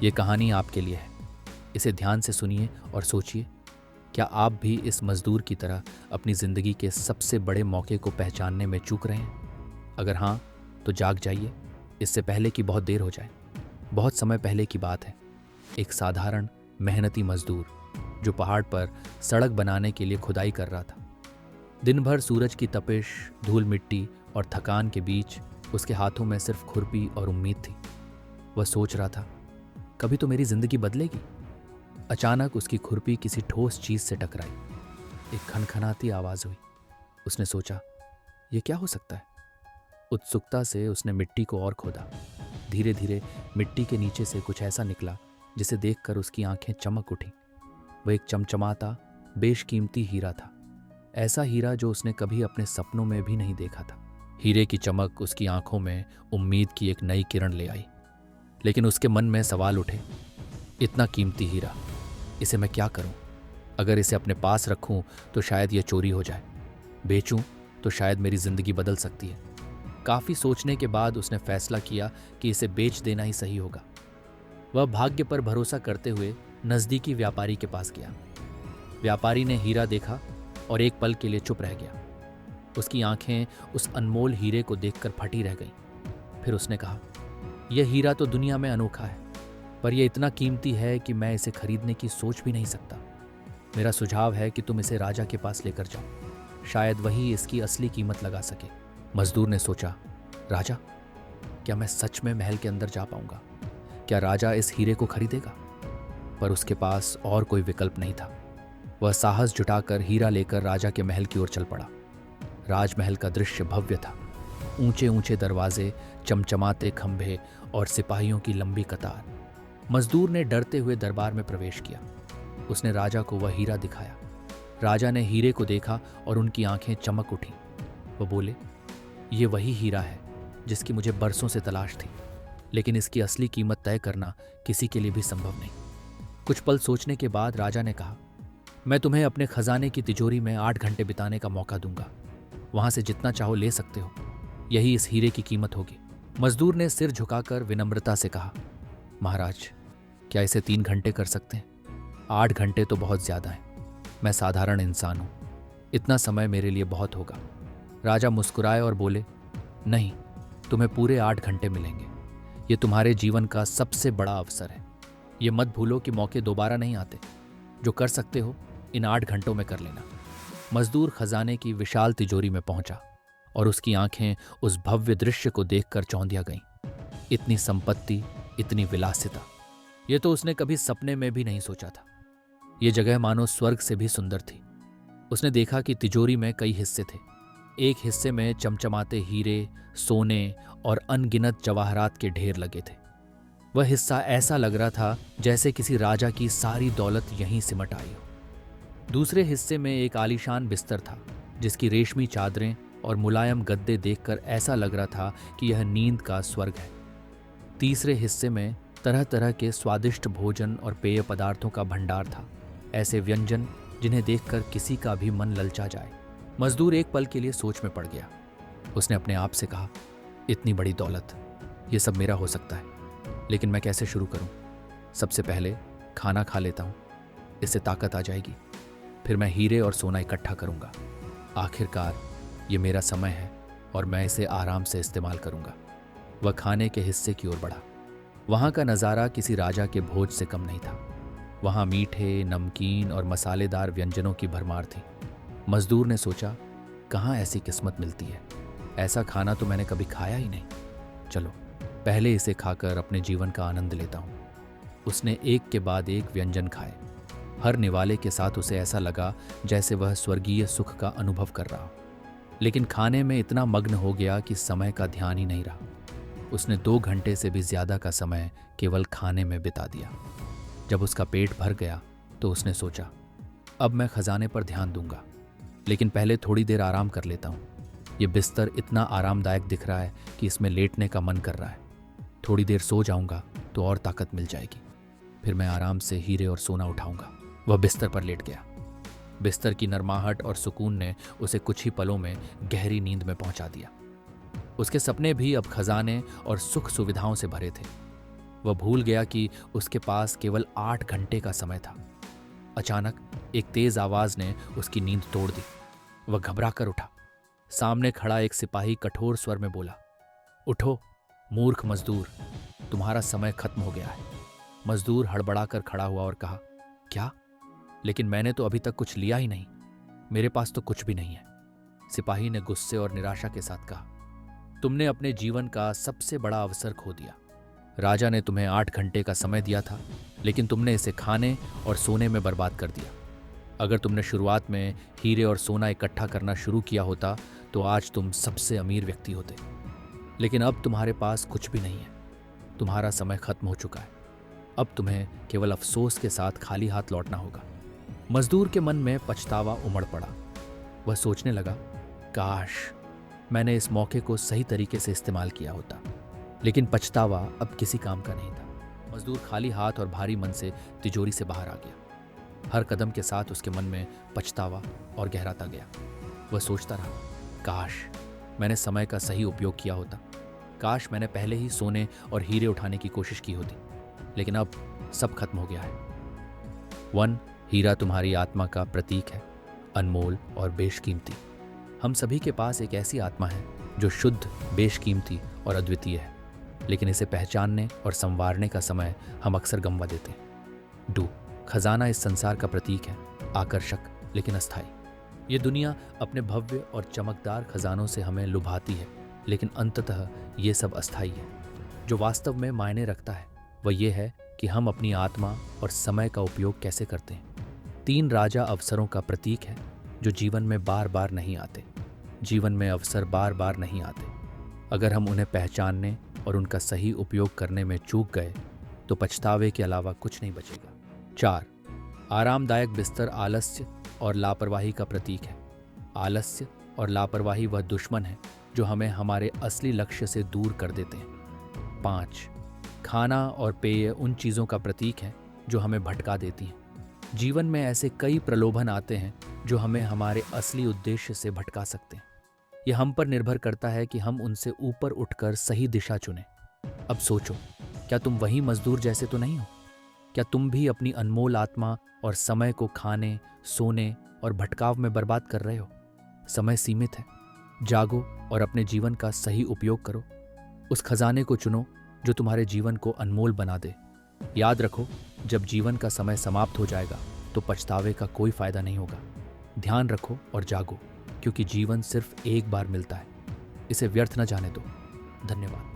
ये कहानी आपके लिए है। इसे ध्यान से सुनिए और सोचिए, क्या आप भी इस मजदूर की तरह अपनी ज़िंदगी के सबसे बड़े मौके को पहचानने में चूक रहे हैं? अगर हाँ, तो जाग जाइए, इससे पहले कि बहुत देर हो जाए। बहुत समय पहले की बात है। एक साधारण मेहनती मजदूर जो पहाड़ पर सड़क बनाने के लिए खुदाई कर रहा था। दिन भर सूरज की तपिश, धूल मिट्टी और थकान के बीच उसके हाथों में सिर्फ खुरपी और उम्मीद थी। वह सोच रहा था, कभी तो मेरी जिंदगी बदलेगी। अचानक उसकी खुरपी किसी ठोस चीज से टकराई। एक खनखनाती आवाज हुई। उसने सोचा, यह क्या हो सकता है? उत्सुकता से उसने मिट्टी को और खोदा। धीरे धीरे मिट्टी के नीचे से कुछ ऐसा निकला जिसे देखकर उसकी आंखें चमक उठी। वह एक चमचमाता, बेशकीमती हीरा था। ऐसा हीरा जो उसने कभी अपने सपनों में भी नहीं देखा था। हीरे की चमक उसकी आंखों में उम्मीद की एक नई किरण ले आई। लेकिन उसके मन में सवाल उठे, इतना कीमती हीरा, इसे मैं क्या करूं? अगर इसे अपने पास रखूं तो शायद यह चोरी हो जाए। बेचूं तो शायद मेरी जिंदगी बदल सकती है। काफी सोचने के बाद उसने फैसला किया कि इसे बेच देना ही सही होगा। वह भाग्य पर भरोसा करते हुए नजदीकी व्यापारी के पास गया। व्यापारी ने हीरा देखा और एक पल के लिए चुप रह गया। उसकी आंखें उस अनमोल हीरे को देखकर फटी रह गईं। फिर उसने कहा, यह हीरा तो दुनिया में अनोखा है, पर यह इतना कीमती है कि मैं इसे खरीदने की सोच भी नहीं सकता। मेरा सुझाव है कि तुम इसे राजा के पास लेकर जाओ, शायद वही इसकी असली कीमत लगा सके। मजदूर ने सोचा, राजा? क्या मैं सच में महल के अंदर जा पाऊंगा? क्या राजा इस हीरे को खरीदेगा? पर उसके पास और कोई विकल्प नहीं था। वह साहस जुटाकर हीरा लेकर राजा के महल की ओर चल पड़ा। राजमहल का दृश्य भव्य था। ऊंचे ऊंचे दरवाजे, चमचमाते खंभे और सिपाहियों की लंबी कतार। मजदूर ने डरते हुए दरबार में प्रवेश किया। उसने राजा को वह हीरा दिखाया। राजा ने हीरे को देखा और उनकी आंखें चमक उठी। वो बोले, ये वही हीरा है जिसकी मुझे बरसों से तलाश थी, लेकिन इसकी असली कीमत तय करना किसी के लिए भी संभव नहीं। कुछ पल सोचने के बाद राजा ने कहा, मैं तुम्हें अपने खजाने की तिजोरी में 8 घंटे बिताने का मौका दूंगा। वहां से जितना चाहो ले सकते हो। यही इस हीरे की कीमत होगी। मजदूर ने सिर झुकाकर विनम्रता से कहा, महाराज, क्या इसे 3 घंटे कर सकते हैं? 8 घंटे तो बहुत ज्यादा है। मैं साधारण इंसान हूं, इतना समय मेरे लिए बहुत होगा। राजा मुस्कुराए और बोले, नहीं, तुम्हें पूरे 8 घंटे मिलेंगे। ये तुम्हारे जीवन का सबसे बड़ा अवसर है। ये मत भूलो कि मौके दोबारा नहीं आते। जो कर सकते हो इन 8 घंटों में कर लेना। मजदूर खजाने की विशाल तिजोरी में पहुंचा और उसकी आंखें उस भव्य दृश्य को देखकर चौंधिया गईं। इतनी संपत्ति, इतनी विलासिता, ये तो उसने कभी सपने में भी नहीं सोचा था। ये जगह मानो स्वर्ग से भी सुंदर थी। उसने देखा कि तिजोरी में कई हिस्से थे। एक हिस्से में चमचमाते हीरे, सोने और अनगिनत जवाहरात के ढेर लगे थे। वह हिस्सा ऐसा लग रहा था जैसे किसी राजा की सारी दौलत यहीं सिमट आई हो। दूसरे हिस्से में एक आलीशान बिस्तर था, जिसकी रेशमी चादरें और मुलायम गद्दे देखकर ऐसा लग रहा था कि यह नींद का स्वर्ग है। तीसरे हिस्से में तरह तरह के स्वादिष्ट भोजन और पेय पदार्थों का भंडार था, ऐसे व्यंजन जिन्हें देखकर किसी का भी मन ललचा जाए। मजदूर एक पल के लिए सोच में पड़ गया। उसने अपने आप से कहा, इतनी बड़ी दौलत, ये सब मेरा हो सकता है, लेकिन मैं कैसे शुरू करूं? सबसे पहले खाना खा लेता हूं, इससे ताकत आ जाएगी। फिर मैं हीरे और सोना इकट्ठा करूंगा। आखिरकार ये मेरा समय है और मैं इसे आराम से इस्तेमाल करूंगा। वह खाने के हिस्से की ओर बढ़ा। वहां का नज़ारा किसी राजा के भोज से कम नहीं था। वहां मीठे, नमकीन और मसालेदार व्यंजनों की भरमार थी। मजदूर ने सोचा, कहाँ ऐसी किस्मत मिलती है? ऐसा खाना तो मैंने कभी खाया ही नहीं। चलो पहले इसे खाकर अपने जीवन का आनंद लेता हूं। उसने एक के बाद एक व्यंजन खाए। हर निवाले के साथ उसे ऐसा लगा जैसे वह स्वर्गीय सुख का अनुभव कर रहा हो। लेकिन खाने में इतना मग्न हो गया कि समय का ध्यान ही नहीं रहा। उसने 2 घंटे से भी ज्यादा का समय केवल खाने में बिता दिया। जब उसका पेट भर गया तो उसने सोचा, अब मैं खजाने पर ध्यान दूंगा, लेकिन पहले थोड़ी देर आराम कर लेता हूँ। ये बिस्तर इतना आरामदायक दिख रहा है कि इसमें लेटने का मन कर रहा है। थोड़ी देर सो जाऊंगा तो और ताकत मिल जाएगी। फिर मैं आराम से हीरे और सोना उठाऊंगा। वह बिस्तर पर लेट गया। बिस्तर की नरमाहट और सुकून ने उसे कुछ ही पलों में गहरी नींद में पहुंचा दिया। उसके सपने भी अब खजाने और सुख सुविधाओं से भरे थे। वह भूल गया कि उसके पास केवल 8 घंटे का समय था। अचानक एक तेज आवाज ने उसकी नींद तोड़ दी। वह घबरा कर उठा। सामने खड़ा एक सिपाही कठोर स्वर में बोला, उठो मूर्ख मजदूर, तुम्हारा समय खत्म हो गया है। मजदूर हड़बड़ाकर खड़ा हुआ और कहा, क्या? लेकिन मैंने तो अभी तक कुछ लिया ही नहीं, मेरे पास तो कुछ भी नहीं है। सिपाही ने गुस्से और निराशा के साथ कहा, तुमने अपने जीवन का सबसे बड़ा अवसर खो दिया। राजा ने तुम्हें 8 घंटे का समय दिया था, लेकिन तुमने इसे खाने और सोने में बर्बाद कर दिया। अगर तुमने शुरुआत में हीरे और सोना इकट्ठा करना शुरू किया होता तो आज तुम सबसे अमीर व्यक्ति होते। लेकिन अब तुम्हारे पास कुछ भी नहीं है, तुम्हारा समय खत्म हो चुका है। अब तुम्हें केवल अफसोस के साथ खाली हाथ लौटना होगा। मजदूर के मन में पछतावा उमड़ पड़ा। वह सोचने लगा, काश मैंने इस मौके को सही तरीके से इस्तेमाल किया होता। लेकिन पछतावा अब किसी काम का नहीं था। मजदूर खाली हाथ और भारी मन से तिजोरी से बाहर आ गया। हर कदम के साथ उसके मन में पछतावा और गहराता गया। वह सोचता रहा, काश मैंने समय का सही उपयोग किया होता। काश मैंने पहले ही सोने और हीरे उठाने की कोशिश की होती। लेकिन अब सब खत्म हो गया है। वन, हीरा तुम्हारी आत्मा का प्रतीक है, अनमोल और बेशकीमती। हम सभी के पास एक ऐसी आत्मा है जो शुद्ध, बेशकीमती और अद्वितीय है, लेकिन इसे पहचानने और संवारने का समय हम अक्सर गंवा देते हैं। डू, खजाना इस संसार का प्रतीक है, आकर्षक लेकिन अस्थायी। ये दुनिया अपने भव्य और चमकदार खजानों से हमें लुभाती है, लेकिन अंततः ये सब अस्थायी है। जो वास्तव में मायने रखता है वह ये है कि हम अपनी आत्मा और समय का उपयोग कैसे करते हैं। 3 राजा अवसरों का प्रतीक है जो जीवन में बार बार नहीं आते। जीवन में अवसर बार बार नहीं आते। अगर हम उन्हें पहचानने और उनका सही उपयोग करने में चूक गए तो पछतावे के अलावा कुछ नहीं बचेगा। 4, आरामदायक बिस्तर आलस्य और लापरवाही का प्रतीक है। आलस्य और लापरवाही वह दुश्मन है जो हमें हमारे असली लक्ष्य से दूर कर देते हैं। 5, खाना और पेय उन चीज़ों का प्रतीक है जो हमें भटका देती हैं। जीवन में ऐसे कई प्रलोभन आते हैं जो हमें हमारे असली उद्देश्य से भटका सकते हैं। यह हम पर निर्भर करता है कि हम उनसे ऊपर उठकर सही दिशा चुनें। अब सोचो, क्या तुम वही मजदूर जैसे तो नहीं हो? क्या तुम भी अपनी अनमोल आत्मा और समय को खाने, सोने और भटकाव में बर्बाद कर रहे हो? समय सीमित है। जागो और अपने जीवन का सही उपयोग करो। उस खजाने को चुनो जो तुम्हारे जीवन को अनमोल बना दे। याद रखो, जब जीवन का समय समाप्त हो जाएगा तो पछतावे का कोई फायदा नहीं होगा। ध्यान रखो और जागो, क्योंकि जीवन सिर्फ एक बार मिलता है। इसे व्यर्थ न जाने दो। धन्यवाद।